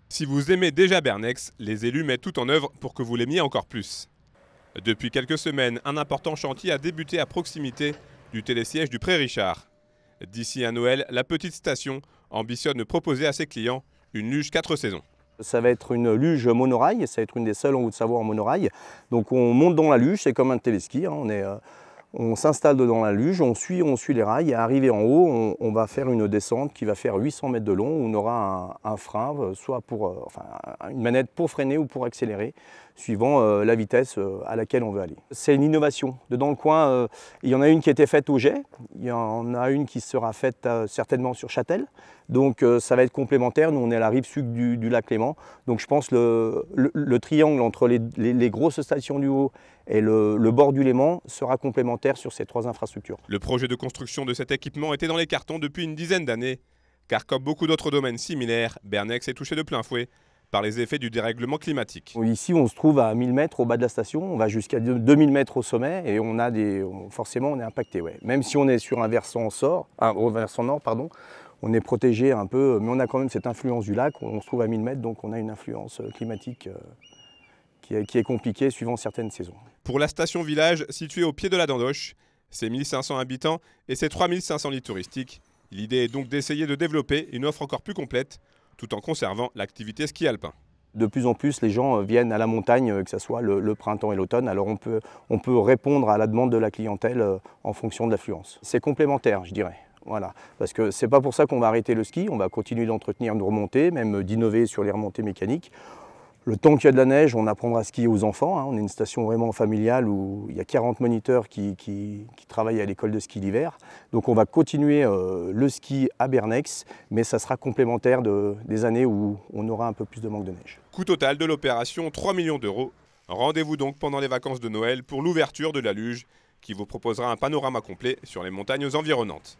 Si vous aimez déjà Bernex, les élus mettent tout en œuvre pour que vous l'aimiez encore plus. Depuis quelques semaines, un important chantier a débuté à proximité du télésiège du Pré Richard. D'ici à Noël, la petite station ambitionne de proposer à ses clients une luge 4 saisons. Ça va être une luge monorail, ça va être une des seules en Haute-Savoie en monorail. Donc on monte dans la luge, c'est comme un téléski, hein, on s'installe dans la luge, on suit les rails et arrivé en haut, on va faire une descente qui va faire 800 mètres de long où on aura un frein, soit pour, une manette pour freiner ou pour accélérer, suivant la vitesse à laquelle on veut aller. C'est une innovation. Dans le coin, il y en a une qui a été faite au Jet, il y en a une qui sera faite certainement sur Châtel. Donc ça va être complémentaire. Nous on est à la rive sud du lac Léman. Donc je pense le triangle entre les grosses stations du Haut et le bord du Léman sera complémentaire sur ces 3 infrastructures. Le projet de construction de cet équipement était dans les cartons depuis une dizaine d'années, car comme beaucoup d'autres domaines similaires, Bernex est touché de plein fouet par les effets du dérèglement climatique. Ici on se trouve à 1000 mètres au bas de la station, on va jusqu'à 2000 mètres au sommet et forcément on est impacté. Ouais. Même si on est sur un versant nord, pardon, on est protégé un peu, mais on a quand même cette influence du lac, on se trouve à 1000 mètres, donc on a une influence climatique qui est compliquée suivant certaines saisons. Pour la station village située au pied de la Dandoche, ses 1500 habitants et ses 3500 lits touristiques, l'idée est donc d'essayer de développer une offre encore plus complète, tout en conservant l'activité ski alpin. De plus en plus, les gens viennent à la montagne, que ce soit le printemps et l'automne. Alors on peut répondre à la demande de la clientèle en fonction de l'affluence. C'est complémentaire, je dirais. Voilà. Parce que c'est pas pour ça qu'on va arrêter le ski, on va continuer d'entretenir nos remontées, même d'innover sur les remontées mécaniques. Le temps qu'il y a de la neige, on apprendra à skier aux enfants. Hein. On est une station vraiment familiale où il y a 40 moniteurs qui travaillent à l'école de ski l'hiver. Donc on va continuer le ski à Bernex, mais ça sera complémentaire des années où on aura un peu plus de manque de neige. Coût total de l'opération 3 millions d'euros. Rendez-vous donc pendant les vacances de Noël pour l'ouverture de la luge qui vous proposera un panorama complet sur les montagnes environnantes.